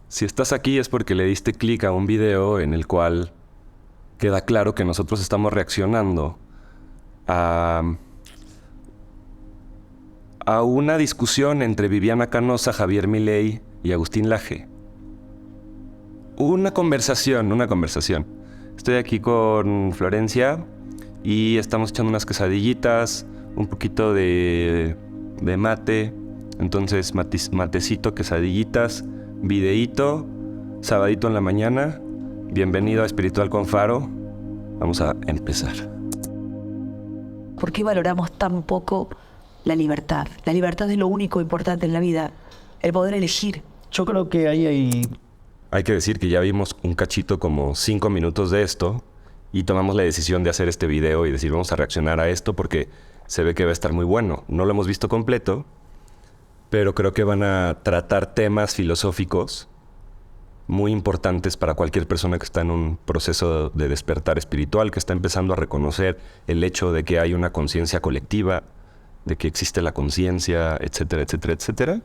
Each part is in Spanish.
Si estás aquí es porque le diste clic a un video en el cual queda claro que nosotros estamos reaccionando a, a una discusión entre Viviana Canosa, Javier Milei y Agustín Laje. Una conversación. Estoy aquí con Florencia y estamos echando unas quesadillitas, un poquito de mate. Entonces, matecito, quesadillitas, videíto, sabadito en la mañana. Bienvenido a Espiritual con Faro. Vamos a empezar. ¿Por qué valoramos tan poco la libertad? La libertad es lo único importante en la vida, el poder elegir. Yo creo que ahí hay... Hay que decir que ya vimos un cachito, como 5 minutos de esto, y tomamos la decisión de hacer este video y decir, vamos a reaccionar a esto porque se ve que va a estar muy bueno. No lo hemos visto completo, pero creo que van a tratar temas filosóficos muy importantes para cualquier persona que está en un proceso de despertar espiritual, que está empezando a reconocer el hecho de que hay una conciencia colectiva, de que existe la conciencia, etcétera, etcétera, etcétera.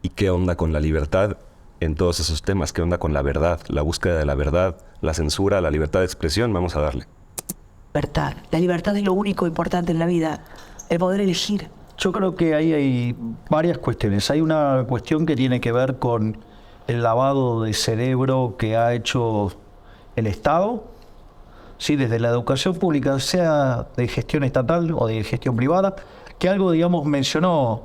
¿Y qué onda con la libertad en todos esos temas? ¿Qué onda con la verdad, la búsqueda de la verdad, la censura, la libertad de expresión? Vamos a darle. Libertad. La libertad es lo único importante en la vida, el poder elegir. Yo creo que ahí hay varias cuestiones. Hay una cuestión que tiene que ver con el lavado de cerebro que ha hecho el Estado, sí, desde la educación pública, sea de gestión estatal o de gestión privada, que algo, digamos, mencionó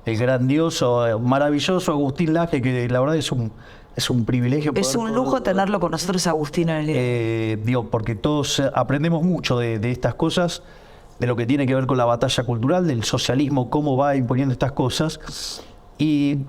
el grandioso, maravilloso Agustín Laje, que la verdad es un privilegio. Es un lujo tenerlo con nosotros, Agustín, en el digo, porque todos aprendemos mucho de estas cosas, de lo que tiene que ver con la batalla cultural, del socialismo, cómo va imponiendo estas cosas. Y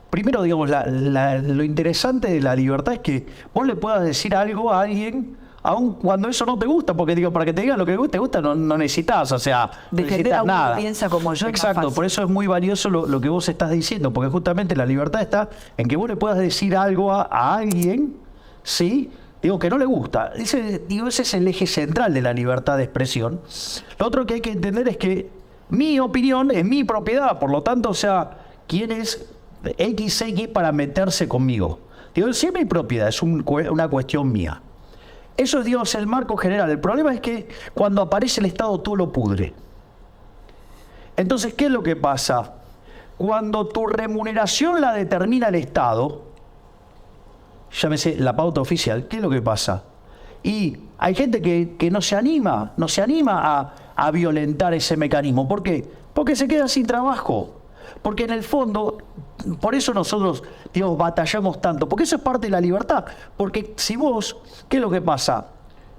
primero, digamos, lo interesante de la libertad es que vos le puedas decir algo a alguien, aun cuando eso no te gusta, porque digo, para que te digan lo que te gusta no necesitas, o sea, no necesitas nada. Piensa como yo. Exacto, por eso es muy valioso lo que vos estás diciendo, porque justamente la libertad está en que vos le puedas decir algo a alguien, ¿sí? Digo, que no le gusta. Ese es el eje central de la libertad de expresión. Lo otro que hay que entender es que mi opinión es mi propiedad, por lo tanto, o sea, ¿quién es XX para meterse conmigo? Digo, si es mi propiedad, es una cuestión mía. Eso es, Dios, el marco general. El problema es que cuando aparece el Estado todo lo pudre. Entonces, ¿qué es lo que pasa? Cuando tu remuneración la determina el Estado, llámese la pauta oficial, ¿qué es lo que pasa? Y hay gente que no se anima a violentar ese mecanismo. ¿Por qué? Porque se queda sin trabajo. Porque en el fondo, por eso nosotros, digamos, batallamos tanto, porque eso es parte de la libertad. Porque si vos, ¿qué es lo que pasa?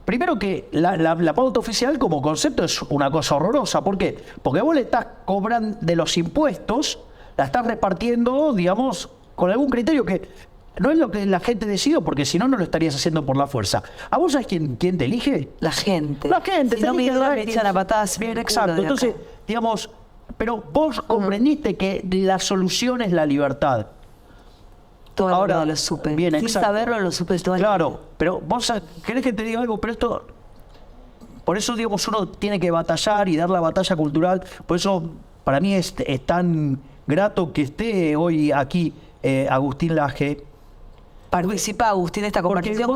Primero que la pauta oficial como concepto es una cosa horrorosa. ¿Por qué? Porque vos le estás cobrando de los impuestos, la estás repartiendo, digamos, con algún criterio que no es lo que la gente decidió, porque si no, no lo estarías haciendo por la fuerza. ¿A vos sabés quién te elige? La gente. La gente. Si no me echan a patadas. Bien, exacto. Entonces, digamos, pero vos comprendiste que la solución es la libertad. Ahora lo supe. Bien, sin exacto. saberlo lo supe todo. Claro, pero vos querés que te diga algo, pero esto, por eso, digamos, uno tiene que batallar y dar la batalla cultural. Por eso, para mí es tan grato que esté hoy aquí Agustín Laje. Participa Agustín de esta conversación.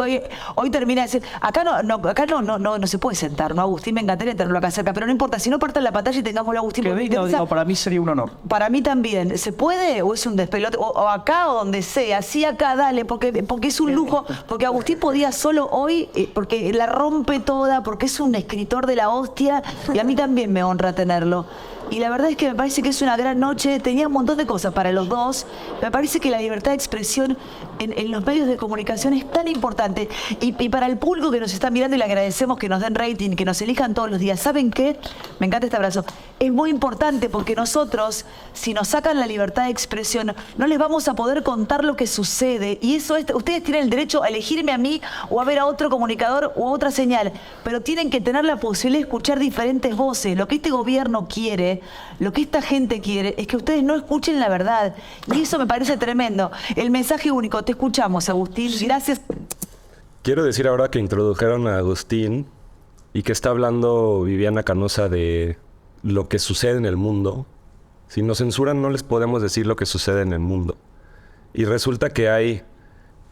Hoy termina de decir, acá no se puede sentar, ¿no? Agustín, me encantaría tenerlo acá cerca, pero no importa, si no parta la pantalla y tengámoslo a Agustín. Que venga, para mí sería un honor. Para mí también. ¿Se puede o es un despelote? O acá o donde sea, sí acá, dale, porque es un lujo, porque Agustín podía solo hoy, porque la rompe toda, porque es un escritor de la hostia, y a mí también me honra tenerlo. Y la verdad es que me parece que es una gran noche. Tenía un montón de cosas para los dos. Me parece que la libertad de expresión en los medios de comunicación es tan importante. Y para el público que nos está mirando, y le agradecemos que nos den rating, que nos elijan todos los días. ¿Saben qué? Me encanta este abrazo. Es muy importante porque nosotros, si nos sacan la libertad de expresión, no les vamos a poder contar lo que sucede. Y eso es, ustedes tienen el derecho a elegirme a mí o a ver a otro comunicador o a otra señal. Pero tienen que tener la posibilidad de escuchar diferentes voces. Lo que este gobierno quiere, lo que esta gente quiere, es que ustedes no escuchen la verdad. Y eso me parece tremendo. El mensaje único. Te escuchamos, Agustín. Gracias. Quiero decir ahora que introdujeron a Agustín y que está hablando Viviana Canosa de lo que sucede en el mundo. Si nos censuran, no les podemos decir lo que sucede en el mundo. Y resulta que hay,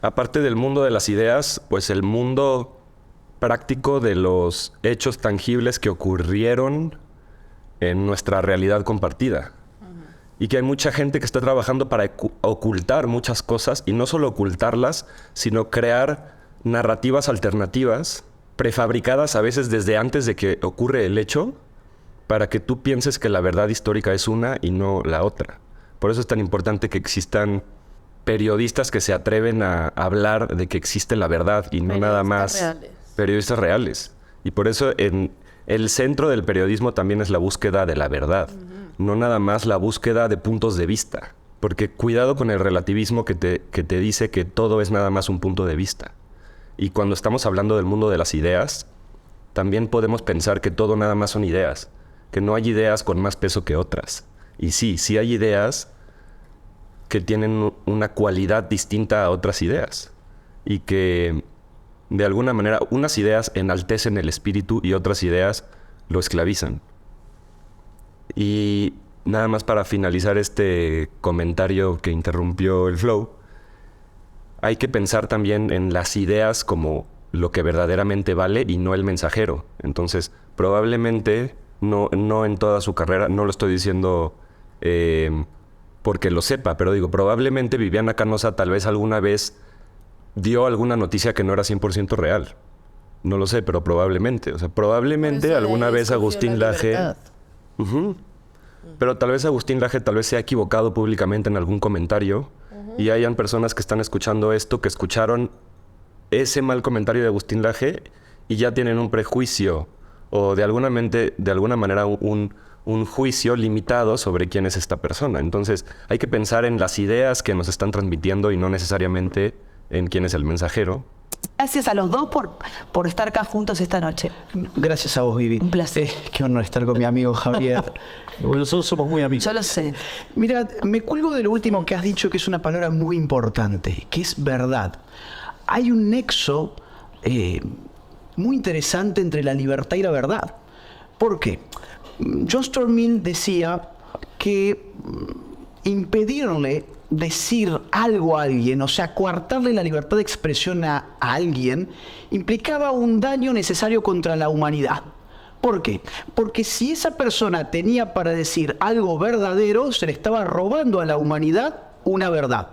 aparte del mundo de las ideas, pues el mundo práctico de los hechos tangibles que ocurrieron en nuestra realidad compartida. Y que hay mucha gente que está trabajando para ocultar muchas cosas, y no solo ocultarlas, sino crear narrativas alternativas, prefabricadas a veces desde antes de que ocurre el hecho, para que tú pienses que la verdad histórica es una y no la otra. Por eso es tan importante que existan periodistas que se atreven a hablar de que existe la verdad y no nada más reales. Periodistas reales. Y por eso en el centro del periodismo también es la búsqueda de la verdad, no nada más la búsqueda de puntos de vista. Porque cuidado con el relativismo que te dice que todo es nada más un punto de vista. Y cuando estamos hablando del mundo de las ideas, también podemos pensar que todo nada más son ideas, que no hay ideas con más peso que otras. Y sí hay ideas que tienen una cualidad distinta a otras ideas. Y que, de alguna manera, unas ideas enaltecen el espíritu y otras ideas lo esclavizan. Y nada más para finalizar este comentario que interrumpió el flow, hay que pensar también en las ideas como lo que verdaderamente vale y no el mensajero. Entonces, probablemente, no en toda su carrera, no lo estoy diciendo porque lo sepa, pero digo, probablemente Viviana Canosa tal vez alguna vez dio alguna noticia que no era 100% real. No lo sé, pero probablemente. O sea, probablemente alguna vez Agustín Laje... Pero tal vez Agustín Laje tal vez se ha equivocado públicamente en algún comentario y hayan personas que están escuchando esto, que escucharon ese mal comentario de Agustín Laje y ya tienen un prejuicio o de alguna manera un juicio limitado sobre quién es esta persona. Entonces hay que pensar en las ideas que nos están transmitiendo y no necesariamente en quién es el mensajero. Gracias a los dos por estar acá juntos esta noche. Gracias a vos, Vivi. Un placer. Qué honor estar con mi amigo Javier. Nosotros somos muy amigos. Yo lo sé. Mira, me cuelgo de lo último que has dicho, que es una palabra muy importante, que es verdad. Hay un nexo muy interesante entre la libertad y la verdad. ¿Por qué? John Stuart Mill decía que impedirle decir algo a alguien, o sea, coartarle la libertad de expresión a alguien, implicaba un daño necesario contra la humanidad. ¿Por qué? Porque si esa persona tenía para decir algo verdadero, se le estaba robando a la humanidad una verdad.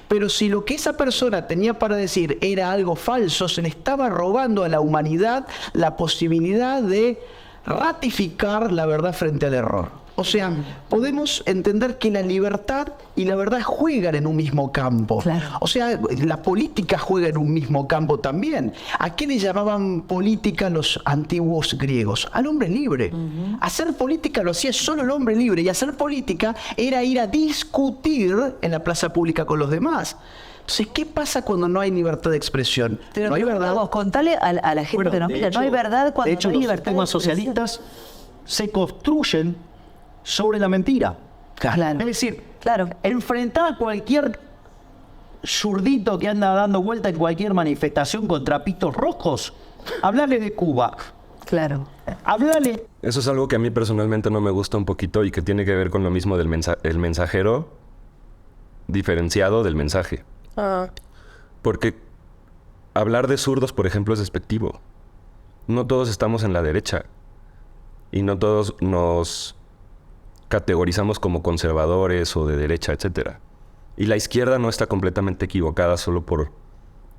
Pero si lo que esa persona tenía para decir era algo falso, se le estaba robando a la humanidad la posibilidad de ratificar la verdad frente al error. O sea, podemos entender que la libertad y la verdad juegan en un mismo campo. Claro. O sea, la política juega en un mismo campo también. ¿A qué le llamaban política los antiguos griegos? Al hombre libre. Hacer política lo hacía solo el hombre libre, y hacer política era ir a discutir en la plaza pública con los demás. Entonces, ¿qué pasa cuando no hay libertad de expresión? Pero no hay verdad. vos, contale a la gente Bueno, que nos de mira, hecho, no hay verdad cuando de hecho, no hay los libertad. sistemas socialistas se construyen sobre la mentira. Claro. Es decir, Claro. enfrentar a cualquier zurdito que anda dando vuelta en cualquier manifestación con trapitos rojos, hablarle de Cuba, Claro. hablarle... Eso es algo que a mí personalmente no me gusta un poquito y que tiene que ver con lo mismo del el mensajero diferenciado del mensaje. Porque hablar de zurdos, por ejemplo, es despectivo. No todos estamos en la derecha y no todos nos categorizamos como conservadores o de derecha, etc. Y la izquierda no está completamente equivocada solo por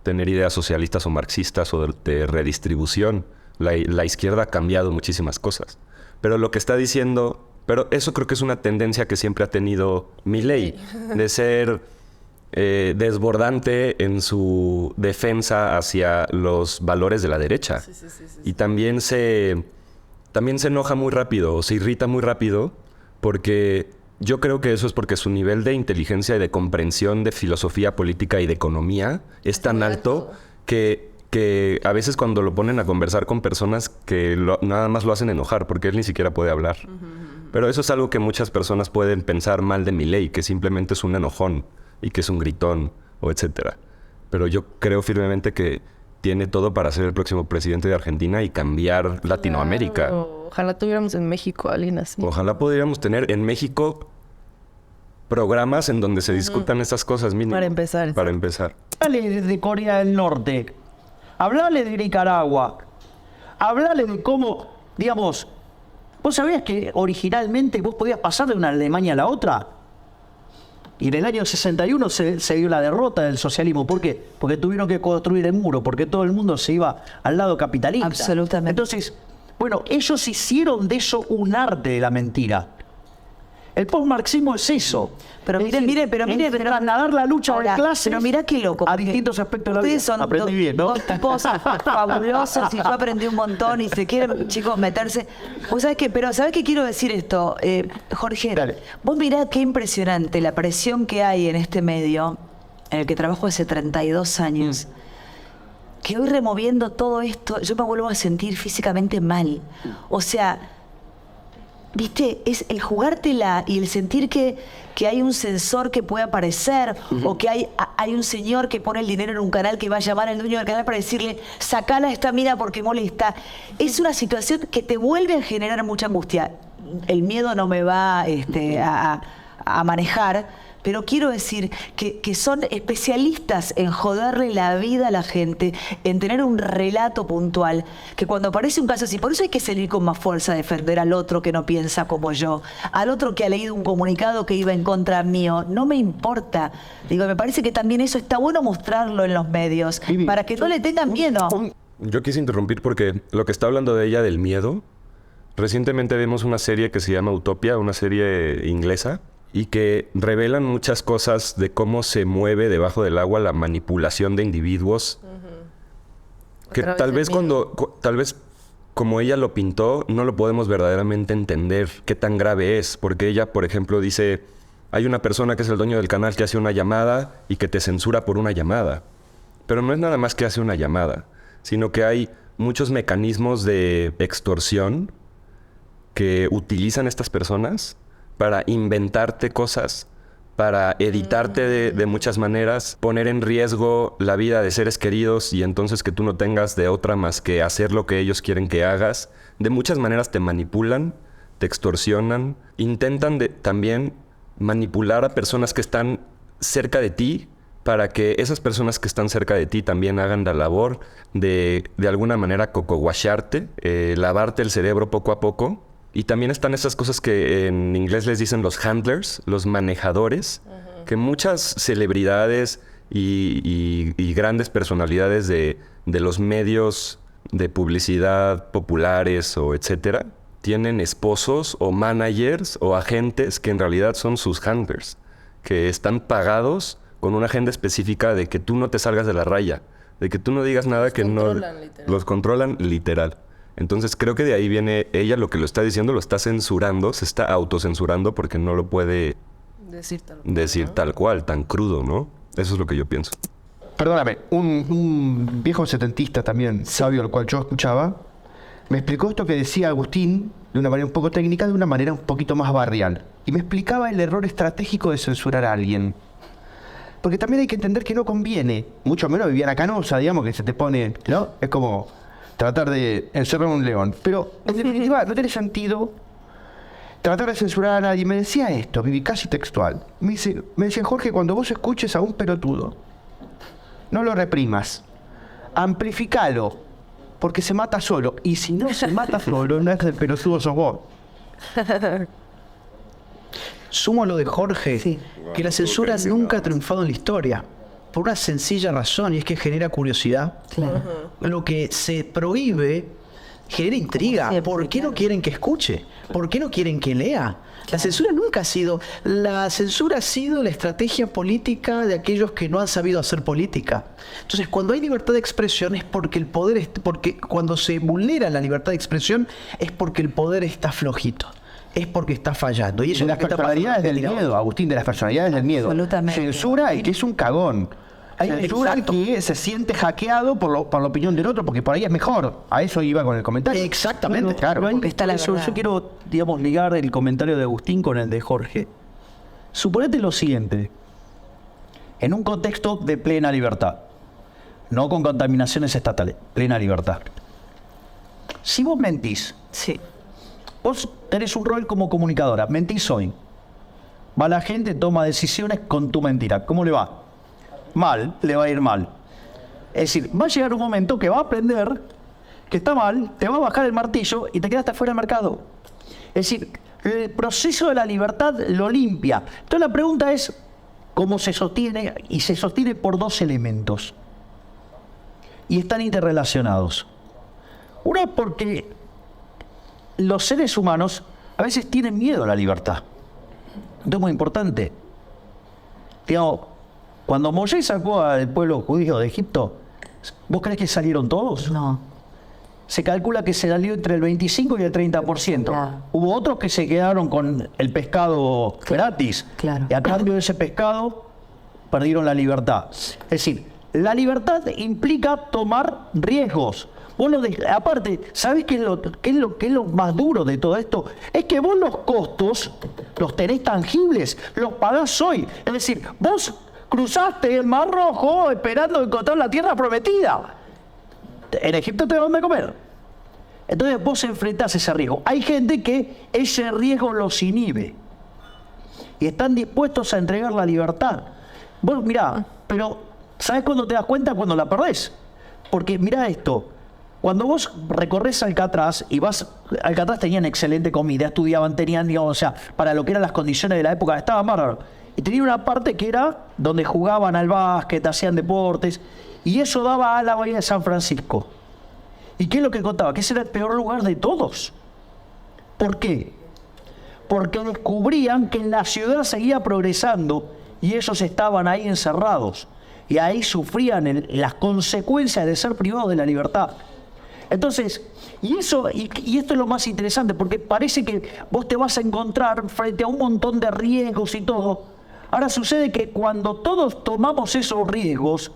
tener ideas socialistas o marxistas o de redistribución. La izquierda ha cambiado muchísimas cosas. Pero lo que está diciendo... Pero eso creo que es una tendencia que siempre ha tenido Milei, de ser desbordante en su defensa hacia los valores de la derecha. Y también se enoja muy rápido o se irrita muy rápido, porque yo creo que eso es porque su nivel de inteligencia y de comprensión de filosofía política y de economía es tan alto que a veces cuando lo ponen a conversar con personas que nada más lo hacen enojar, porque él ni siquiera puede hablar. Pero eso es algo que muchas personas pueden pensar mal de Milei, que simplemente es un enojón y que es un gritón o etcétera. Pero yo creo firmemente que tiene todo para ser el próximo presidente de Argentina y cambiar Latinoamérica. Claro. Ojalá tuviéramos en México a alguien así. Ojalá podríamos tener en México, programas en donde se discutan esas cosas mínimo. Para empezar. Para empezar. Hablale de Corea del Norte, hablale de Nicaragua, hablale de cómo, digamos, ¿vos sabías que originalmente vos podías pasar de una Alemania a la otra? Y en el año 61 se dio la derrota del socialismo. ¿Por qué? Porque tuvieron que construir el muro, porque todo el mundo se iba al lado capitalista. Absolutamente. Entonces, bueno, ellos hicieron de eso un arte de la mentira. El postmarxismo es eso. Pero Es miren, decir, miren, es trasladar la lucha Ahora, de clases pero mirá qué loco. a porque distintos aspectos de la vida. Ustedes son Aprendí bien, ¿no? dos tipos fabulosos y yo aprendí un montón y se quieren, chicos, meterse. ¿Vos sabés qué? Pero ¿sabés qué quiero decir esto? Jorge, Dale. vos mirá qué impresionante la presión que hay en este medio, en el que trabajo hace 32 años. Que hoy removiendo todo esto, yo me vuelvo a sentir físicamente mal. O sea, ¿viste? Es el jugártela y el sentir que hay un sensor que puede aparecer o que hay un señor que pone el dinero en un canal que va a llamar al dueño del canal para decirle sacala a esta mina porque molesta. Es una situación que te vuelve a generar mucha angustia. El miedo no me va a manejar, pero quiero decir que son especialistas en joderle la vida a la gente, en tener un relato puntual, que cuando aparece un caso así, por eso hay que salir con más fuerza a defender al otro que no piensa como yo, al otro que ha leído un comunicado que iba en contra mío, no me importa. Digo, me parece que también eso está bueno mostrarlo en los medios, para que no le tengan miedo. Yo quise interrumpir porque lo que está hablando de ella del miedo, recientemente vimos una serie que se llama Utopia, una serie inglesa, y que revelan muchas cosas de cómo se mueve debajo del agua la manipulación de individuos. Que tal vez tal vez como ella lo pintó, no lo podemos verdaderamente entender qué tan grave es. Porque ella, por ejemplo, dice, hay una persona que es el dueño del canal que hace una llamada y que te censura por una llamada. Pero no es nada más que hace una llamada, sino que hay muchos mecanismos de extorsión que utilizan estas personas para inventarte cosas, para editarte de muchas maneras, poner en riesgo la vida de seres queridos y entonces que tú no tengas de otra más que hacer lo que ellos quieren que hagas. De muchas maneras te manipulan, te extorsionan, intentan también manipular a personas que están cerca de ti para que esas personas que están cerca de ti también hagan la labor de alguna manera cocowachearte, lavarte el cerebro poco a poco. Y también están esas cosas que en inglés les dicen los handlers, los manejadores, que muchas celebridades y grandes personalidades de los medios de publicidad populares o etcétera, tienen esposos o managers o agentes que en realidad son sus handlers, que están pagados con una agenda específica de que tú no te salgas de la raya, de que tú no digas nada que no... Los controlan literal. Entonces creo que de ahí viene ella, lo que lo está diciendo, lo está censurando, se está autocensurando porque no lo puede decir tal cual, tan crudo, ¿no? Eso es lo que yo pienso. Perdóname, un viejo setentista también, sabio, al cual yo escuchaba, me explicó esto que decía Agustín de una manera un poco técnica, de una manera un poquito más barrial. Y me explicaba el error estratégico de censurar a alguien. Porque también hay que entender que no conviene, mucho menos Viviana Canosa, digamos, que se te pone, ¿no? Es como tratar de encerrar a un león. Pero, en definitiva, no tiene sentido tratar de censurar a nadie. Me decía esto, Vivi, casi textual. Me decía, Jorge, cuando vos escuches a un pelotudo, no lo reprimas. Amplificalo, porque se mata solo. Y si no se mata solo, no es el pelotudo, sos vos. Sumo lo de Jorge, Sí. que la censura nunca ha triunfado en la historia. Por una sencilla razón, y es que genera curiosidad. Claro. Lo que se prohíbe genera intriga. Como siempre, ¿Por qué no claro. quieren que escuche? ¿Por qué no quieren que lea? La censura nunca ha sido... La censura ha sido la estrategia política de aquellos que no han sabido hacer política. Entonces, cuando hay libertad de expresión es porque el poder... porque cuando se vulnera la libertad de expresión es porque el poder está flojito. Es porque está fallando. Y eso De es las lo que está personalidades pasando. del miedo, Agustín, de las personalidades del miedo. Absolutamente. Censura el que es un cagón. Censura el que se siente hackeado por la opinión del otro, porque por ahí es mejor. A eso iba con el comentario. Exactamente. Claro. Porque está la verdad. Yo quiero, digamos, ligar el comentario de Agustín con el de Jorge. Suponete lo siguiente. En un contexto de plena libertad, no con contaminaciones estatales, plena libertad. Si vos mentís, Sí. vos tenés un rol como comunicadora, mentís hoy. Va la gente, toma decisiones con tu mentira. ¿Cómo le va? Mal, le va a ir mal. Es decir, va a llegar un momento que va a aprender que está mal, te va a bajar el martillo y te quedaste fuera del mercado. Es decir, el proceso de la libertad lo limpia. Entonces la pregunta es, ¿cómo se sostiene? Y se sostiene por dos elementos. Y están interrelacionados. Uno es porque los seres humanos a veces tienen miedo a la libertad. Esto es muy importante. Digamos, cuando Moisés sacó al pueblo judío de Egipto, ¿vos crees que salieron todos? No. Se calcula que se salió entre el 25 y el 30%. Claro. Hubo otros que se quedaron con el pescado gratis. Claro. Y a cambio de ese pescado, perdieron la libertad. Es decir, la libertad implica tomar riesgos. Aparte, ¿sabés qué es lo más duro de todo esto? Es que vos los costos los tenés tangibles, los pagás hoy. Es decir, vos cruzaste el Mar Rojo esperando encontrar la tierra prometida. En Egipto te dan de comer. Entonces vos enfrentás ese riesgo. Hay gente que ese riesgo los inhibe y están dispuestos a entregar la libertad. Vos mirá, pero ¿sabés cuándo te das cuenta? Cuando la perdés. Porque mirá esto. Cuando vos recorres Alcatraz y vas, Alcatraz tenían excelente comida, estudiaban, tenían, digamos, o sea, para lo que eran las condiciones de la época, estaba bárbaro. Y tenía una parte que era donde jugaban al básquet, hacían deportes, y eso daba a la bahía de San Francisco. ¿Y qué es lo que contaba? Que ese era el peor lugar de todos. ¿Por qué? Porque descubrían que la ciudad seguía progresando y ellos estaban ahí encerrados. Y ahí sufrían las consecuencias de ser privados de la libertad. Entonces, y esto es lo más interesante, porque parece que vos te vas a encontrar frente a un montón de riesgos y todo. Ahora sucede que cuando todos tomamos esos riesgos,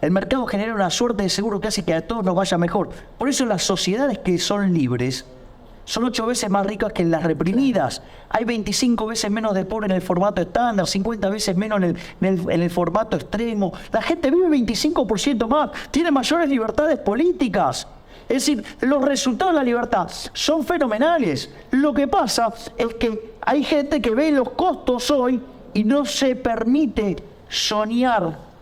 el mercado genera una suerte de seguro que hace que a todos nos vaya mejor. Por eso las sociedades que son libres son 8 veces más ricas que las reprimidas. Hay 25 veces menos de pobre en el formato estándar, 50 veces menos en el formato extremo. La gente vive 25% más, tiene mayores libertades políticas. Es decir, los resultados de la libertad son fenomenales. Lo que pasa es que hay gente que ve los costos hoy y no se permite soñar.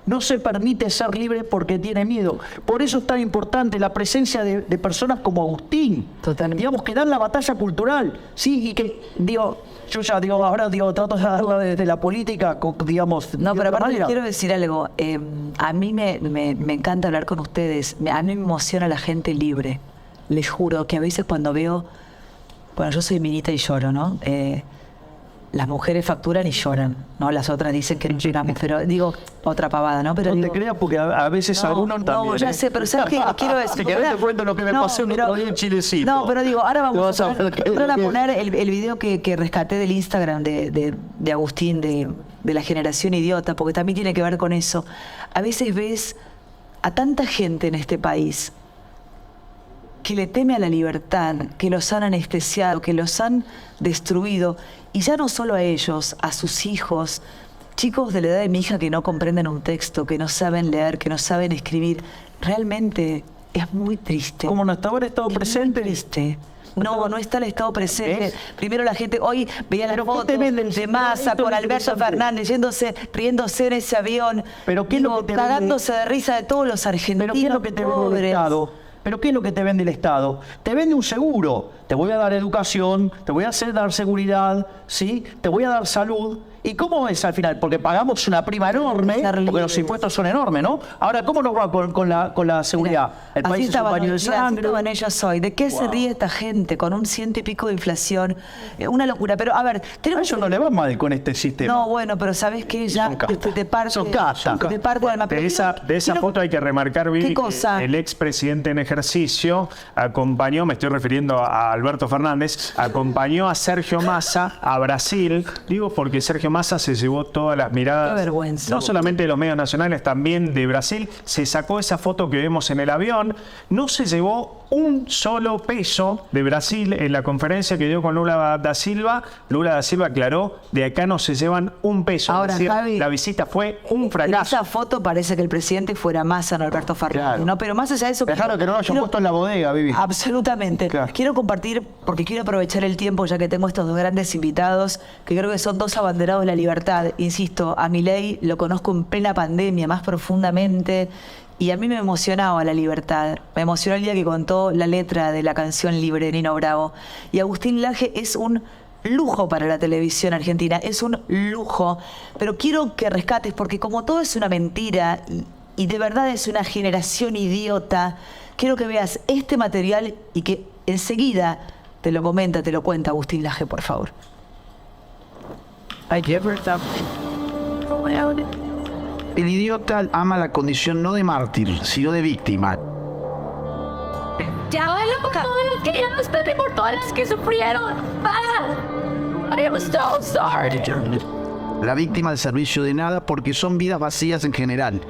No se permite ser libre porque tiene miedo. Por eso es tan importante la presencia de personas como Agustín. Totalmente. Digamos, que dan la batalla cultural. Sí, y que, ahora trato de darla desde la política, digamos. No, pero aparte manera. quiero decir algo. A mí me encanta hablar con ustedes. A mí me emociona la gente libre. Les juro que a veces cuando veo... Bueno, yo soy minita y lloro, ¿no? Las mujeres facturan y lloran, ¿no? Las otras dicen que no lloran, pero digo, otra pavada, ¿no? Pero No digo, te creas porque a veces algunos también. No, ya sé, pero ¿sabes qué? Quiero decir... Si querés te cuento lo que me pasó el otro día en Chilecito. No, pero digo, ahora vamos a ver a poner el video que rescaté del Instagram de Agustín, de la generación idiota, porque también tiene que ver con eso. A veces ves a tanta gente en este país que le teme a la libertad, que los han anestesiado, que los han destruido, y ya no solo a ellos, a sus hijos, chicos de la edad de mi hija que no comprenden un texto, que no saben leer, que no saben escribir. Realmente es muy triste. Como no estaba el Estado presente. Triste. No está el Estado presente. ¿Ves? Primero la gente, hoy veía las ¿Pero qué fotos te venden? de Massa Esto con es Alberto interesante. Fernández, riéndose en ese avión. ¿Pero qué es lo que te cagándose de risa de todos los argentinos. ¿Pero qué es lo que te vende el pobres. Estado? ¿Pero qué es lo que te vende el Estado? Te vende un seguro. Te voy a dar educación, te voy a dar seguridad, ¿sí? Te voy a dar salud. ¿Y cómo es al final? Porque pagamos una prima enorme, porque los impuestos son enormes, ¿no? Ahora, ¿cómo nos va con la seguridad? El Así país es un estaban, baño de así sangre. estaban ellos hoy. ¿De qué se ríe esta gente con un 100 y pico de inflación? Una locura. Pero, a ver, A tenemos... ellos no le va mal con este sistema. No, bueno, pero ¿sabes qué? Ya Son castas. te parte... Son castas. Te parte el alma. Pero De esa quiero- foto hay que remarcar, Vivi, ¿Qué cosa? que el expresidente en ejercicio acompañó, me estoy refiriendo a Alberto Fernández, acompañó a Sergio Massa a Brasil, digo porque Sergio Massa se llevó todas las miradas, Qué vergüenza. no solamente de los medios nacionales, también de Brasil, se sacó esa foto que vemos en el avión, no se llevó un solo peso de Brasil en la conferencia que dio con Lula da Silva. Lula da Silva aclaró, de acá no se llevan un peso. Ahora, es decir, Javi, la visita fue un En fracaso. esa foto parece que el presidente fuera Massa, no Alberto Fernández. Claro. ¿No? Pero más allá de eso... Dejaron que no lo hayan quiero- puesto en la bodega, Vivi. Absolutamente. Claro. Quiero compartir compartir, porque quiero aprovechar el tiempo ya que tengo estos dos grandes invitados, que creo que son dos abanderados de la libertad. Insisto, a Milei lo conozco en plena pandemia, más profundamente, y a mí me emocionaba la libertad. Me emocionó el día que contó la letra de la canción Libre de Nino Bravo. Y Agustín Laje es un lujo para la televisión argentina, es un lujo. Pero quiero que rescates, porque como todo es una mentira y de verdad es una generación idiota, quiero que veas este material y que enseguida te lo cuenta Agustín Laje, por favor. El idiota ama la condición no de mártir, sino de víctima. Ya vale por todos los que ya nos perdí, por todas las que sufrieron. It was so hard to do. La víctima al servicio de nada porque son vidas vacías en general.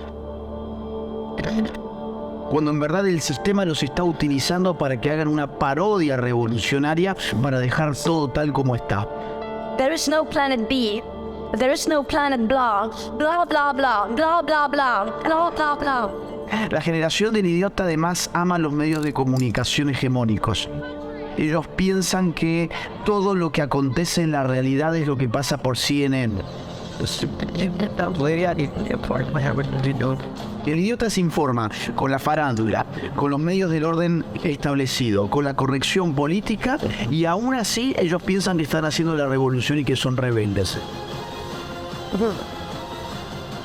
Cuando en verdad el sistema los está utilizando para que hagan una parodia revolucionaria para dejar todo tal como está. There is no planet B. There is no planet blah. Blah, blah, blah. Blah, blah, blah. Blah, blah, blah. La generación del idiota además ama los medios de comunicación hegemónicos. Ellos piensan que todo lo que acontece en la realidad es lo que pasa por CNN. El idiota se informa con la farándula, con los medios del orden establecido, con la corrección política, y aún así ellos piensan que están haciendo la revolución y que son rebeldes.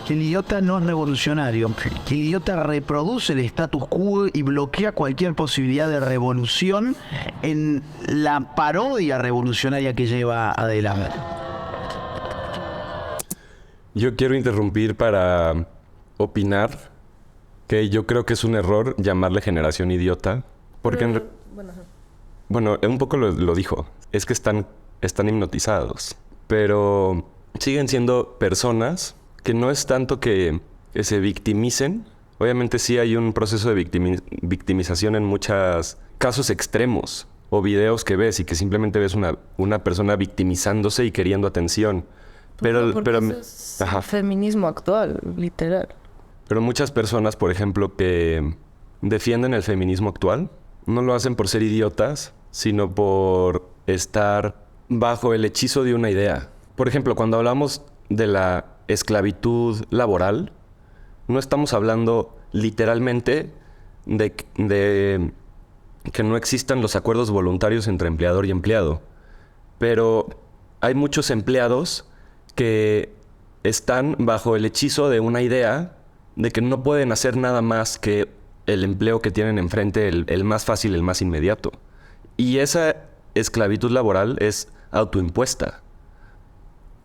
El idiota no es revolucionario. El idiota reproduce el status quo y bloquea cualquier posibilidad de revolución en la parodia revolucionaria que lleva adelante. Yo quiero interrumpir para opinar que yo creo que es un error llamarle generación idiota. Porque, bueno, un poco lo dijo. Es que están hipnotizados. Pero siguen siendo personas que no es tanto que se victimicen. Obviamente sí hay un proceso de victimización en muchos casos extremos. O videos que ves y que simplemente ves una persona victimizándose y queriendo atención. Pero eso es feminismo actual, literal. Pero muchas personas, por ejemplo, que defienden el feminismo actual, no lo hacen por ser idiotas, sino por estar bajo el hechizo de una idea. Por ejemplo, cuando hablamos de la esclavitud laboral, no estamos hablando literalmente de que no existan los acuerdos voluntarios entre empleador y empleado. Pero hay muchos empleados que están bajo el hechizo de una idea de que no pueden hacer nada más que el empleo que tienen enfrente, el más fácil, el más inmediato. Y esa esclavitud laboral es autoimpuesta.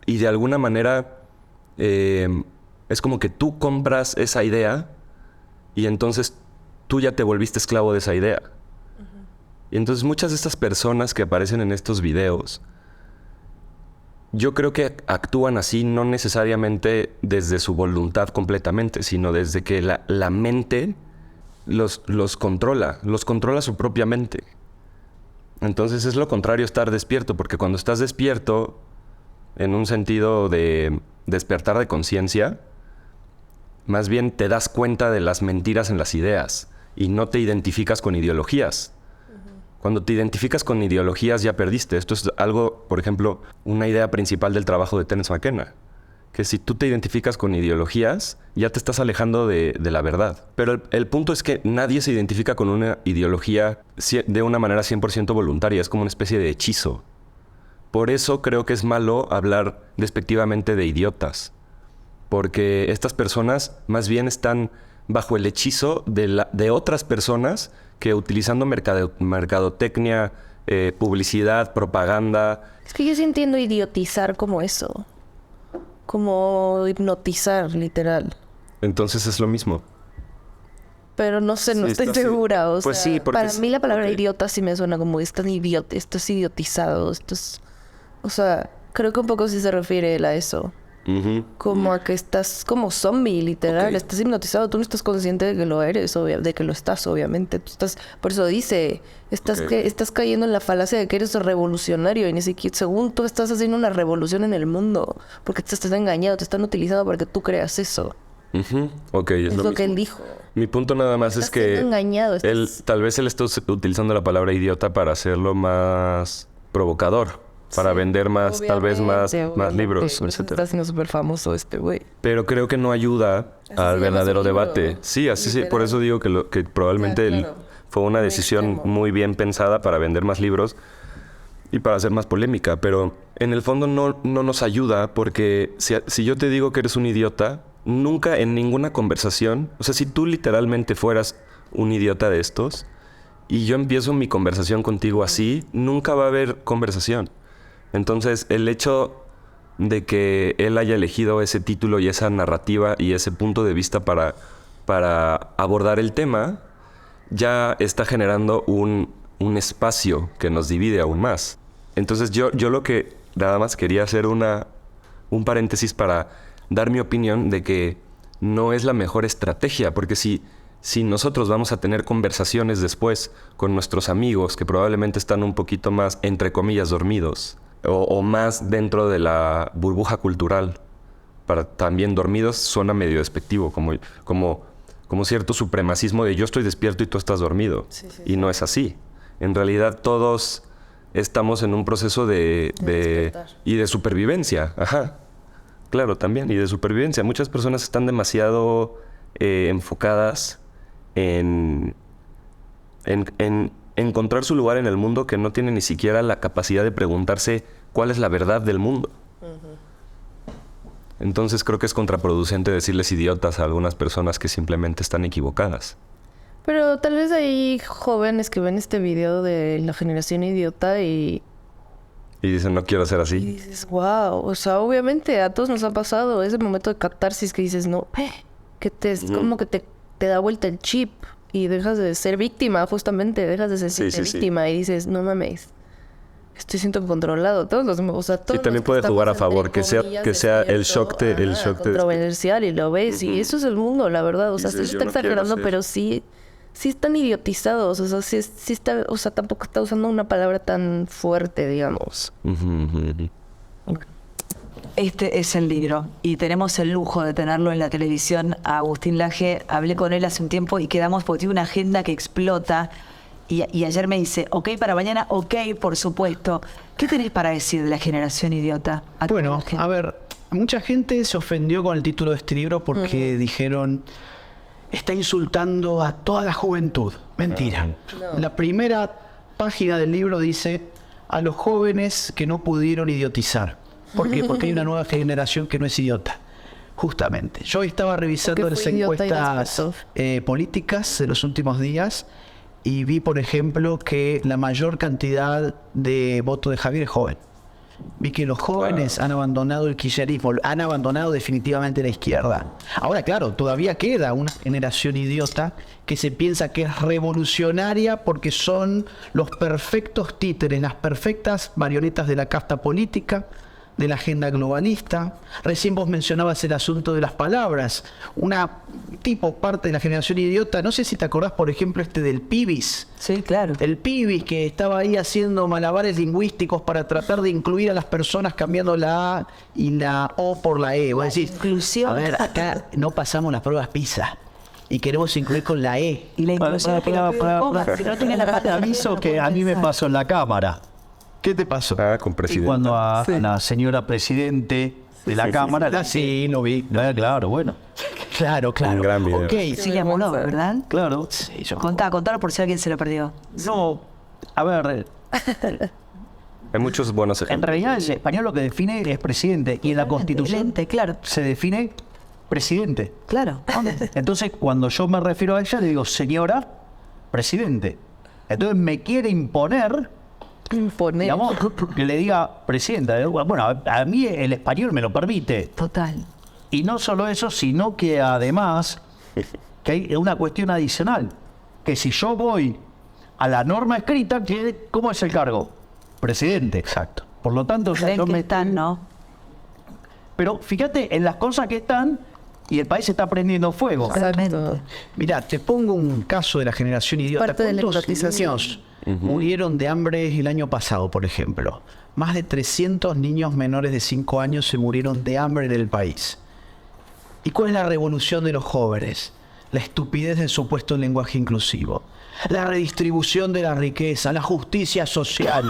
Y de alguna manera es como que tú compras esa idea y entonces tú ya te volviste esclavo de esa idea. Y entonces muchas de estas personas que aparecen en estos videos, yo creo que actúan así no necesariamente desde su voluntad completamente, sino desde que la mente los controla su propia mente. Entonces es lo contrario estar despierto, porque cuando estás despierto, en un sentido de despertar de conciencia, más bien te das cuenta de las mentiras en las ideas y no te identificas con ideologías. Cuando te identificas con ideologías ya perdiste. Esto es algo, por ejemplo, una idea principal del trabajo de Terence McKenna. Que si tú te identificas con ideologías, ya te estás alejando de la verdad. Pero el punto es que nadie se identifica con una ideología de una manera 100% voluntaria. Es como una especie de hechizo. Por eso creo que es malo hablar despectivamente de idiotas. Porque estas personas más bien están bajo el hechizo de otras personas que utilizando mercadotecnia, publicidad, propaganda. Es que yo sí entiendo idiotizar como eso. Como hipnotizar, literal. Entonces es lo mismo. Pero no sé, no Sí, estoy está así. segura. O Pues sea, sí, porque para es- mí la palabra ok. idiota sí me suena como esto es idiotizado. Esto es, o sea, creo que un poco sí se refiere él a eso. Ujú. Como a que estás como zombie, literal. Ok. Estás hipnotizado. Tú no estás consciente de que lo eres, de que lo estás, obviamente. Tú estás, por eso dice, estás, Ok. estás cayendo en la falacia de que eres revolucionario y ni siquiera, según tú, estás haciendo una revolución en el mundo. Porque te están engañando, te están utilizando para que tú creas eso. Ok, Es lo que él dijo. Mi punto nada más es Estás que siendo engañado, tal vez él está utilizando la palabra idiota para hacerlo más provocador, para vender más, tal vez más libros, Por eso etc. está siendo súper famoso este güey. Pero creo que no ayuda Así se al llama verdadero su libro, debate. Sí, así sí, por literal. eso digo que probablemente Ya, claro. fue una Muy decisión extremo. muy bien pensada para vender más libros y para hacer más polémica, pero en el fondo no nos ayuda porque si yo te digo que eres un idiota, nunca en ninguna conversación, o sea, si tú literalmente fueras un idiota de estos y yo empiezo mi conversación contigo así, nunca va a haber conversación. Entonces, el hecho de que él haya elegido ese título y esa narrativa y ese punto de vista para abordar el tema, ya está generando un espacio que nos divide aún más. Entonces yo lo que nada más quería hacer un paréntesis para dar mi opinión de que no es la mejor estrategia, porque si nosotros vamos a tener conversaciones después con nuestros amigos que probablemente están un poquito más, entre comillas, dormidos, o más dentro de la burbuja cultural, para también dormidos suena medio despectivo, como cierto supremacismo de yo estoy despierto y tú estás dormido. Y no es así. En realidad todos estamos en un proceso de despertar. y de supervivencia. Ajá. Claro, también. Y de supervivencia. Muchas personas están demasiado enfocadas en encontrar su lugar en el mundo que no tienen ni siquiera la capacidad de preguntarse cuál es la verdad del mundo. Entonces creo que es contraproducente decirles idiotas a algunas personas que simplemente están equivocadas. Pero tal vez hay jóvenes que ven este video de la generación idiota y Y dicen, no quiero ser y así. dices, wow, o sea, obviamente a todos nos ha pasado ese momento de catarsis que dices, no, que es como que te da vuelta el chip y dejas de ser víctima, justamente, dejas de ser Sí. víctima y dices, no mames, estoy siendo controlado. Todos los, o sea, todos Y también los que puede estamos jugar a entre favor, que sea comillas el shock controversial y lo ves y eso es el mundo, la verdad, o sea, Dices, se yo está no quiero exagerando, ser. pero sí están idiotizados, o sea, sí está, o sea, tampoco está usando una palabra tan fuerte, digamos. Este es el libro y tenemos el lujo de tenerlo en la televisión. A Agustín Laje, hablé con él hace un tiempo y quedamos porque tiene una agenda que explota. Y ayer me dice, ok para mañana, ok, por supuesto. ¿Qué tenés para decir de la generación idiota? Bueno, a ver, mucha gente se ofendió con el título de este libro porque dijeron, está insultando a toda la juventud. Mentira. La primera página del libro dice, a los jóvenes que no pudieron idiotizar. ¿Por qué? Porque hay una nueva generación que no es idiota. Justamente. Yo estaba revisando Porque las fue idiota y encuestas despertó. políticas de los últimos días y vi, por ejemplo, que la mayor cantidad de votos de Javier es joven. Vi que los jóvenes han abandonado el kirchnerismo, han abandonado definitivamente la izquierda. Ahora, claro, todavía queda una generación idiota que se piensa que es revolucionaria porque son los perfectos títeres, las perfectas marionetas de la casta política, de la agenda globalista. Recién vos mencionabas el asunto de las palabras. Parte de la generación idiota, no sé si te acordás, por ejemplo, del pibis. Sí, claro. El pibis que estaba ahí haciendo malabares lingüísticos para tratar de incluir a las personas cambiando la A y la O por la E. Vos decís, inclusión. a ver, acá no pasamos las pruebas PISA y queremos incluir con la E. Y la inclusión. Si no tiene la te aviso que a mí me pasó en la Cámara. ¿Qué te pasó? Con Y presidente. cuando a la señora presidente de la Cámara... Sí, lo vi. Claro, bueno. Claro. Un gran video. Ok. Silvia Monova, ¿verdad? Claro. Sí, yo- Contalo por si alguien se lo perdió. No, a ver, Hay muchos buenos en ejemplos. realidad el español lo que define es presidente y en la Constitución Excelente, claro. se define presidente. Claro. Entonces, cuando yo me refiero a ella, le digo, señora, presidente. Entonces me quiere imponer, digamos, que le diga presidenta. Bueno, a mí el español me lo permite. Total. Y no solo eso, sino que además que hay una cuestión adicional. Que si yo voy a la norma escrita, ¿cómo es el cargo? Presidente. Exacto. Por lo tanto, Creen yo que me- están, ¿no? pero fíjate en las cosas que están y el país está prendiendo fuego. Exactamente. Mirá, te pongo un caso de la generación idiota. Parte de la ¿Cuántos hipnotización. niños murieron de hambre el año pasado, por ejemplo? Más de 300 niños menores de 5 años se murieron de hambre en el país. ¿Y cuál es la revolución de los jóvenes? La estupidez del supuesto lenguaje inclusivo. La redistribución de la riqueza, la justicia social.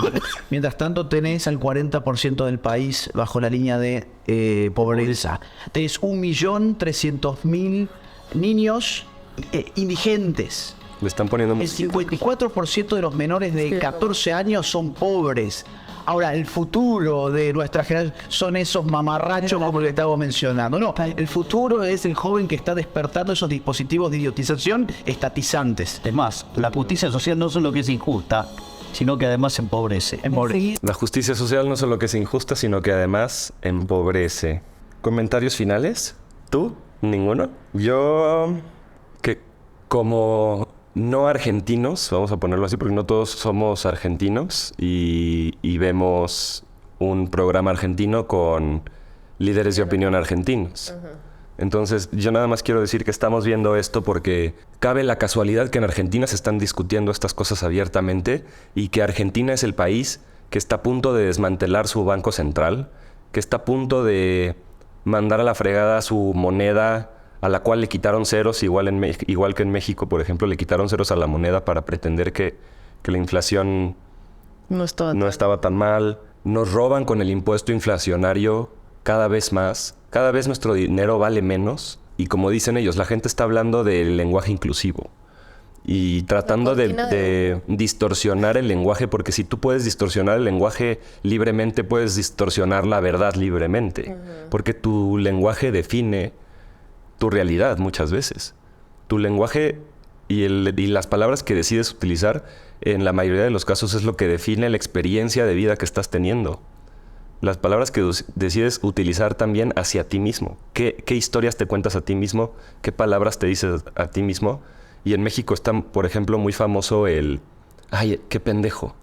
Mientras tanto tenés al 40% del país bajo la línea de pobreza. Tenés 1.300.000 niños indigentes. Le están poniendo El 54% de los menores de 14 años son pobres. Ahora, el futuro de nuestra generación son esos mamarrachos como el que estábamos mencionando. No, el futuro es el joven que está despertando esos dispositivos de idiotización estatizantes. Es más, la justicia social no solo que es injusta, sino que además empobrece. La justicia social no solo que es injusta, sino que además empobrece. ¿Comentarios finales? ¿Tú? ¿Ninguno? Yo, que como no argentinos, vamos a ponerlo así, porque no todos somos argentinos, y vemos un programa argentino con líderes de opinión argentinos. Entonces, yo nada más quiero decir que estamos viendo esto porque cabe la casualidad que en Argentina se están discutiendo estas cosas abiertamente y que Argentina es el país que está a punto de desmantelar su banco central, que está a punto de mandar a la fregada su moneda, a la cual le quitaron ceros, igual que en México, por ejemplo, le quitaron ceros a la moneda para pretender que la inflación no estaba tan mal. Nos roban con el impuesto inflacionario cada vez más. Cada vez nuestro dinero vale menos. Y como dicen ellos, la gente está hablando del lenguaje inclusivo. Y tratando de distorsionar el lenguaje, porque si tú puedes distorsionar el lenguaje libremente, puedes distorsionar la verdad libremente. Porque tu lenguaje define tu realidad muchas veces. Tu lenguaje y las palabras que decides utilizar, en la mayoría de los casos, es lo que define la experiencia de vida que estás teniendo. Las palabras que decides utilizar también hacia ti mismo. ¿Qué historias te cuentas a ti mismo? ¿Qué palabras te dices a ti mismo? Y en México está, por ejemplo, muy famoso el ¡ay, qué pendejo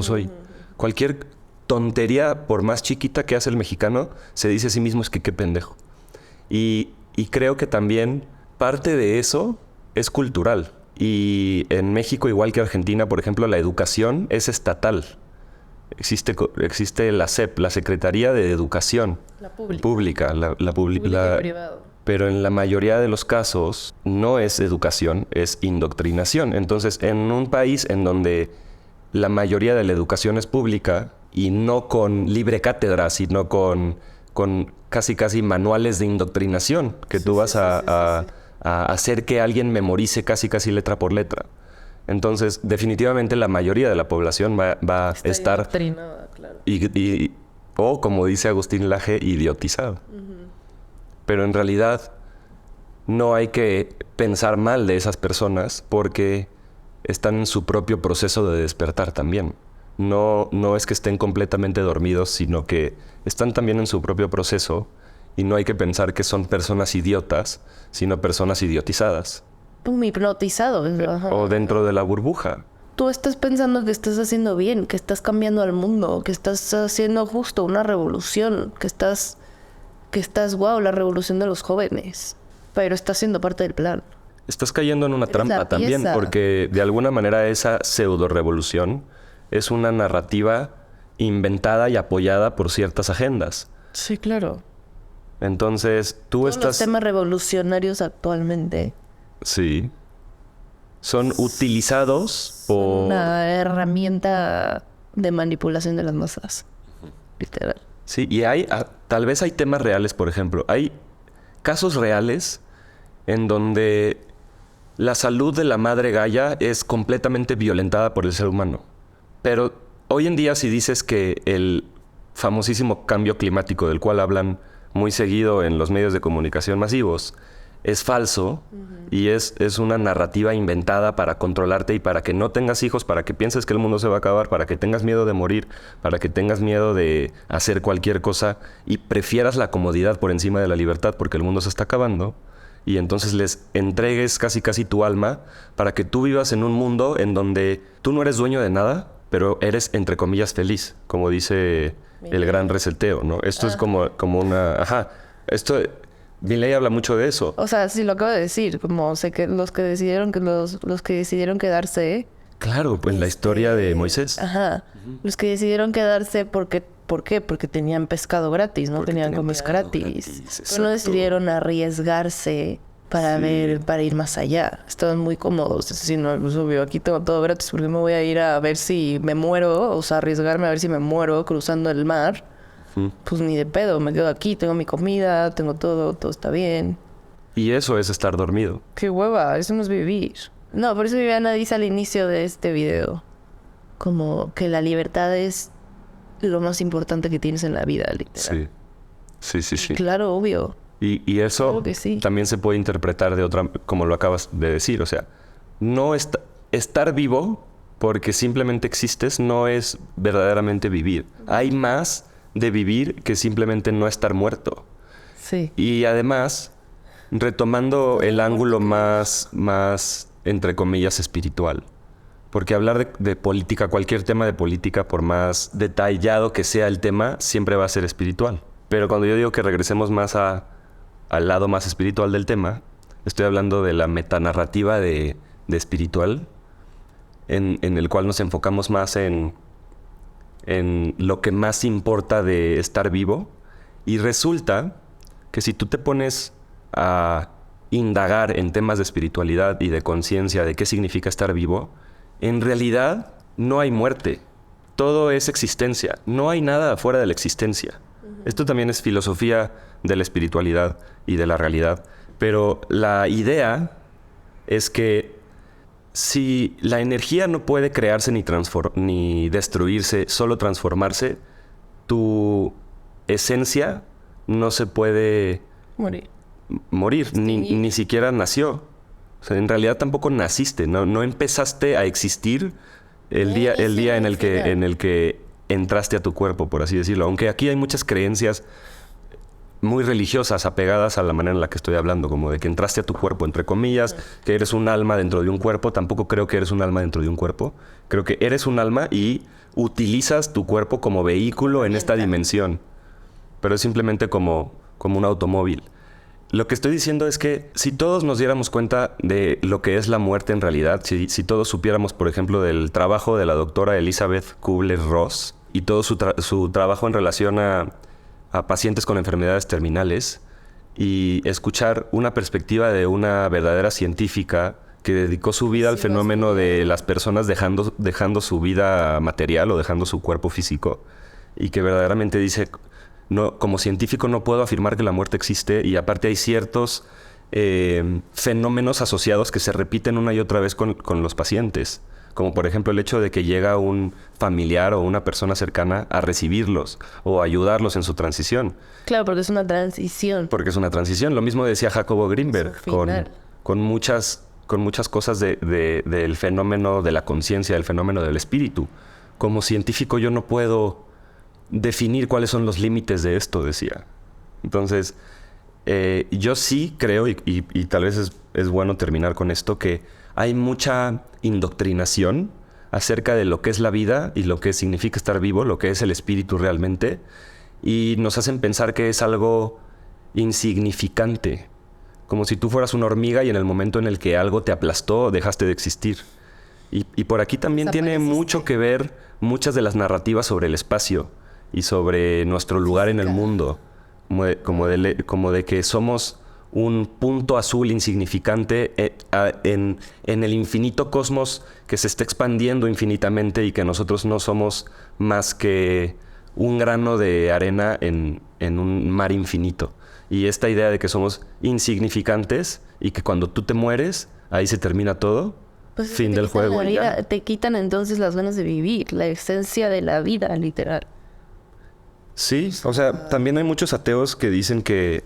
soy! Cualquier tontería, por más chiquita que hace el mexicano, se dice a sí mismo es que qué pendejo. Y creo que también parte de eso es cultural. Y en México, igual que Argentina, por ejemplo, la educación es estatal. Existe la SEP, la Secretaría de Educación Pública. Público y privado. Pero en la mayoría de los casos no es educación, es indoctrinación. Entonces, en un país en donde la mayoría de la educación es pública y no con libre cátedra, sino con casi manuales de indoctrinación, que tú vas a hacer que alguien memorice casi letra por letra. Entonces, definitivamente la mayoría de la población va a estar indoctrinada, claro. o, como dice Agustín Laje, idiotizado. Pero en realidad no hay que pensar mal de esas personas porque están en su propio proceso de despertar también. No es que estén completamente dormidos, sino que están también en su propio proceso y no hay que pensar que son personas idiotas, sino personas idiotizadas. Hipnotizado. O dentro de la burbuja. Tú estás pensando que estás haciendo bien, que estás cambiando al mundo, que estás haciendo justo una revolución, que estás wow, la revolución de los jóvenes. Pero estás siendo parte del plan. Estás cayendo en una trampa también, porque de alguna manera esa pseudo-revolución es una narrativa inventada y apoyada por ciertas agendas. Sí, claro. Entonces, Todos los temas revolucionarios actualmente. Sí. Son utilizados por... Una herramienta de manipulación de las masas. Literal. Sí, y tal vez hay temas reales, por ejemplo. Hay casos reales en donde la salud de la madre Gaia es completamente violentada por el ser humano. Pero hoy en día, si dices que el famosísimo cambio climático, del cual hablan muy seguido en los medios de comunicación masivos, es falso y es una narrativa inventada para controlarte y para que no tengas hijos, para que pienses que el mundo se va a acabar, para que tengas miedo de morir, para que tengas miedo de hacer cualquier cosa y prefieras la comodidad por encima de la libertad porque el mundo se está acabando, y entonces les entregues casi tu alma para que tú vivas en un mundo en donde tú no eres dueño de nada, pero eres, entre comillas, feliz, como dice el gran reseteo, ¿no? Esto es como una... Esto... Milei habla mucho de eso. O sea, sí, lo acabo de decir. Como sé que los que decidieron quedarse... Claro, pues la historia de Moisés. Los que decidieron quedarse porque ¿Por qué? Porque tenían pescado gratis, ¿no? Porque Tenían tenían comida pescado gratis. gratis, Pero no exacto. decidieron arriesgarse para para ir más allá. Estaban muy cómodos. Es decir, no, pues obvio, aquí tengo todo gratis, porque me voy a ir a ver si me muero, o sea, arriesgarme a ver si me muero cruzando el mar. Pues ni de pedo, me quedo aquí, tengo mi comida, tengo todo está bien. Y eso es estar dormido. Qué hueva, eso no es vivir. No, por eso Viviana dice al inicio de este video, como que la libertad es lo más importante que tienes en la vida, literal. Sí. Claro, obvio. Y eso Claro que sí. también se puede interpretar de otra, como lo acabas de decir. O sea, no estar vivo porque simplemente existes no es verdaderamente vivir. Hay más de vivir que simplemente no estar muerto. Sí. Y además, retomando el ángulo más, entre comillas, espiritual. Porque hablar de política, cualquier tema de política, por más detallado que sea el tema, siempre va a ser espiritual. Pero cuando yo digo que regresemos más al lado más espiritual del tema, estoy hablando de la metanarrativa de espiritual, en el cual nos enfocamos más en lo que más importa de estar vivo. Y resulta que si tú te pones a indagar en temas de espiritualidad y de conciencia de qué significa estar vivo, en realidad no hay muerte. Todo es existencia. No hay nada afuera de la existencia. Esto también es filosofía de la espiritualidad y de la realidad. Pero la idea es que si la energía no puede crearse ni destruirse, solo transformarse, tu esencia no se puede morir, ni siquiera nació. O sea, en realidad tampoco naciste, no empezaste a existir el día en el que entraste a tu cuerpo, por así decirlo. Aunque aquí hay muchas creencias muy religiosas apegadas a la manera en la que estoy hablando, como de que entraste a tu cuerpo, entre comillas, que eres un alma dentro de un cuerpo. Tampoco creo que eres un alma dentro de un cuerpo. Creo que eres un alma y utilizas tu cuerpo como vehículo en esta dimensión. Pero es simplemente como un automóvil. Lo que estoy diciendo es que si todos nos diéramos cuenta de lo que es la muerte en realidad, si todos supiéramos, por ejemplo, del trabajo de la doctora Elizabeth Kubler-Ross y todo su trabajo en relación a pacientes con enfermedades terminales, y escuchar una perspectiva de una verdadera científica que dedicó su vida al fenómeno de las personas dejando su vida material o dejando su cuerpo físico, y que verdaderamente dice: no, como científico no puedo afirmar que la muerte existe, y aparte hay ciertos fenómenos asociados que se repiten una y otra vez con los pacientes. Como por ejemplo el hecho de que llega un familiar o una persona cercana a recibirlos o ayudarlos en su transición. Claro, porque es una transición. Porque es una transición. Lo mismo decía Jacobo Greenberg con muchas cosas del fenómeno de la conciencia, del fenómeno del espíritu. Como científico yo no puedo definir cuáles son los límites de esto, decía. Entonces, yo sí creo, y tal vez es bueno terminar con esto, que hay mucha indoctrinación acerca de lo que es la vida y lo que significa estar vivo, lo que es el espíritu realmente, y nos hacen pensar que es algo insignificante, como si tú fueras una hormiga y en el momento en el que algo te aplastó, dejaste de existir. Y por aquí también tiene mucho que ver muchas de las narrativas sobre el espacio y sobre nuestro lugar en el mundo, como de que somos un punto azul insignificante en el infinito cosmos que se está expandiendo infinitamente, y que nosotros no somos más que un grano de arena en un mar infinito. Y esta idea de que somos insignificantes y que cuando tú te mueres, ahí se termina todo, Pues es fin que te del quitan juego. la y ya. vida, te quitan entonces las ganas de vivir, la esencia de la vida, literal. Sí, o sea, también hay muchos ateos que dicen que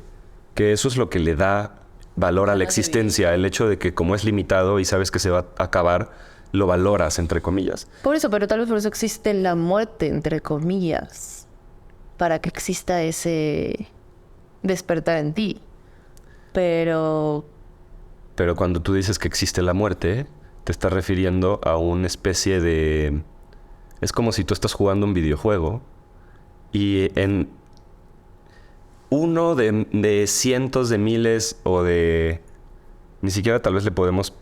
eso es lo que le da valor a la existencia, el hecho de que como es limitado y sabes que se va a acabar, lo valoras, entre comillas. Por eso, pero tal vez por eso existe la muerte, entre comillas, para que exista ese despertar en ti. Pero Pero cuando tú dices que existe la muerte, te estás refiriendo a una especie de... Es como si tú estás jugando un videojuego y en uno de cientos de miles o de... Ni siquiera tal vez le podemos...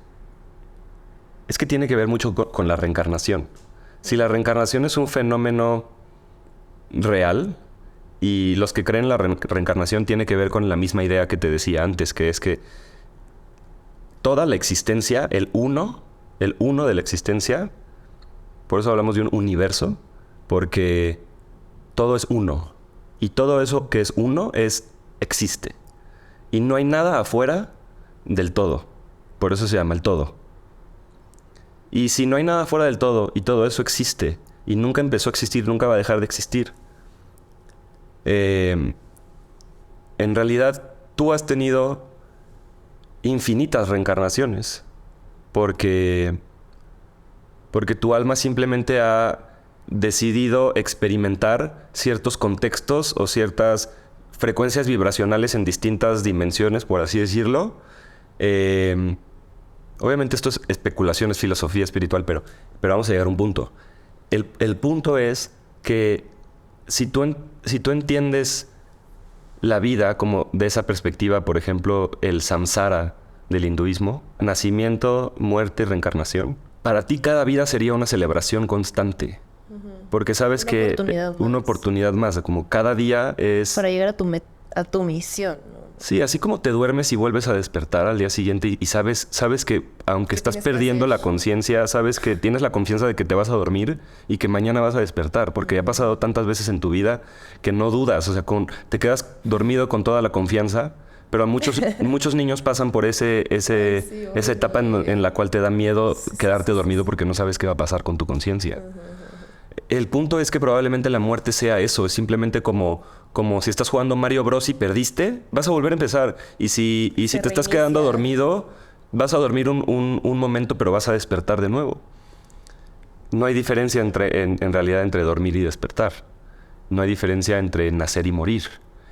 Es que tiene que ver mucho con la reencarnación. Si la reencarnación es un fenómeno real. Y los que creen en la reencarnación tiene que ver con la misma idea que te decía antes, que es que toda la existencia, el uno de la existencia, por eso hablamos de un universo, porque todo es uno. Y todo eso que es uno existe. Y no hay nada afuera del todo. Por eso se llama el todo. Y si no hay nada fuera del todo y todo eso existe y nunca empezó a existir, nunca va a dejar de existir, en realidad tú has tenido infinitas reencarnaciones porque tu alma simplemente ha decidido experimentar ciertos contextos o ciertas frecuencias vibracionales en distintas dimensiones, por así decirlo. Obviamente esto es especulación, es filosofía espiritual, pero vamos a llegar a un punto. El punto es que si tú entiendes la vida como de esa perspectiva, por ejemplo, el samsara del hinduismo, nacimiento, muerte, reencarnación, para ti cada vida sería una celebración constante. Porque sabes una oportunidad más, como cada día es... Para llegar a tu misión, ¿no? Sí, así como te duermes y vuelves a despertar al día siguiente y sabes que aunque estás perdiendo la conciencia, sabes que tienes la confianza de que te vas a dormir y que mañana vas a despertar, porque ya ha pasado tantas veces en tu vida que no dudas, o sea, te quedas dormido con toda la confianza, pero muchos niños pasan por esa etapa en la cual te da miedo quedarte dormido porque no sabes qué va a pasar con tu conciencia. El punto es que probablemente la muerte sea eso, es simplemente como si estás jugando Mario Bros y perdiste, vas a volver a empezar. Y si te estás quedando dormido, vas a dormir un momento, pero vas a despertar de nuevo. No hay diferencia en realidad entre dormir y despertar. No hay diferencia entre nacer y morir.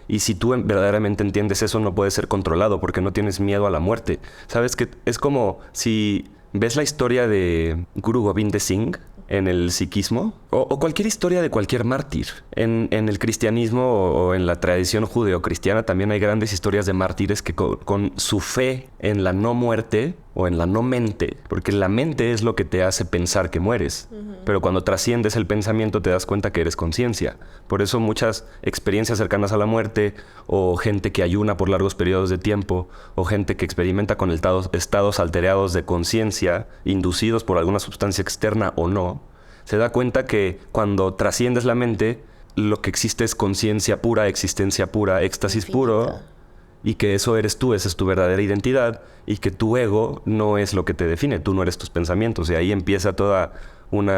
Y si tú verdaderamente entiendes eso, no puede ser controlado porque no tienes miedo a la muerte. ¿Sabes qué? Es como si ves la historia de Guru Gobind Singh en el sikhismo o cualquier historia de cualquier mártir. En el cristianismo o en la tradición judeocristiana también hay grandes historias de mártires que con su fe en la no muerte o en la no mente, porque la mente es lo que te hace pensar que mueres, pero cuando trasciendes el pensamiento te das cuenta que eres conciencia. Por eso muchas experiencias cercanas a la muerte o gente que ayuna por largos periodos de tiempo o gente que experimenta con estados alterados de conciencia inducidos por alguna sustancia externa o no, se da cuenta que cuando trasciendes la mente, lo que existe es conciencia pura, existencia pura, éxtasis puro, y que eso eres tú, esa es tu verdadera identidad, y que tu ego no es lo que te define, tú no eres tus pensamientos, y ahí empieza toda un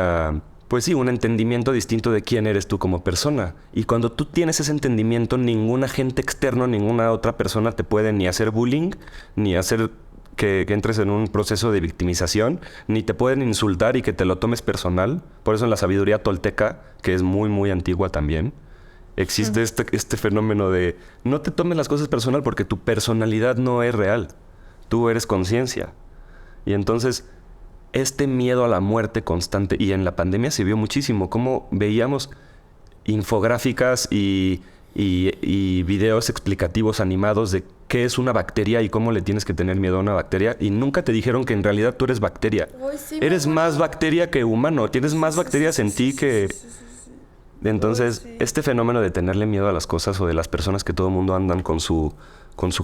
entendimiento distinto de quién eres tú como persona. Y cuando tú tienes ese entendimiento, ningún agente externo, ninguna otra persona te puede ni hacer bullying, ni hacer que entres en un proceso de victimización, ni te pueden insultar y que te lo tomes personal. Por eso en la sabiduría tolteca, que es muy, muy antigua también, existe este fenómeno de no te tomes las cosas personal porque tu personalidad no es real. Tú eres conciencia. Y entonces, este miedo a la muerte constante, y en la pandemia se vio muchísimo, cómo veíamos infográficas y videos explicativos animados de qué es una bacteria y cómo le tienes que tener miedo a una bacteria, y nunca te dijeron que en realidad tú eres bacteria. Eres más bacteria que humano, tienes más bacterias en ti que... Entonces, este fenómeno de tenerle miedo a las cosas o de las personas que todo el mundo andan con su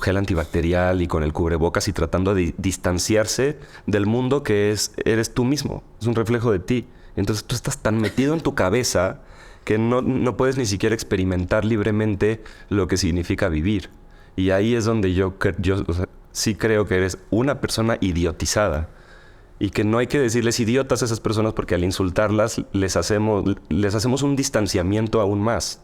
gel antibacterial y con el cubrebocas y tratando de distanciarse del mundo que eres tú mismo, es un reflejo de ti. Entonces tú estás tan metido en tu cabeza que no puedes ni siquiera experimentar libremente lo que significa vivir. Y ahí es donde yo sí creo que eres una persona idiotizada. Y que no hay que decirles idiotas a esas personas porque al insultarlas les hacemos un distanciamiento aún más.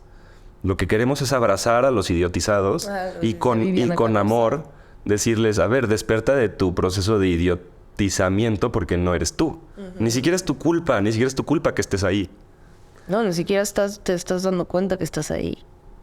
Lo que queremos es abrazar a los idiotizados y con amor decirles, a ver, despierta de tu proceso de idiotizamiento porque no eres tú. Ni siquiera es tu culpa que estés ahí. No, ni siquiera te estás dando cuenta que estás ahí.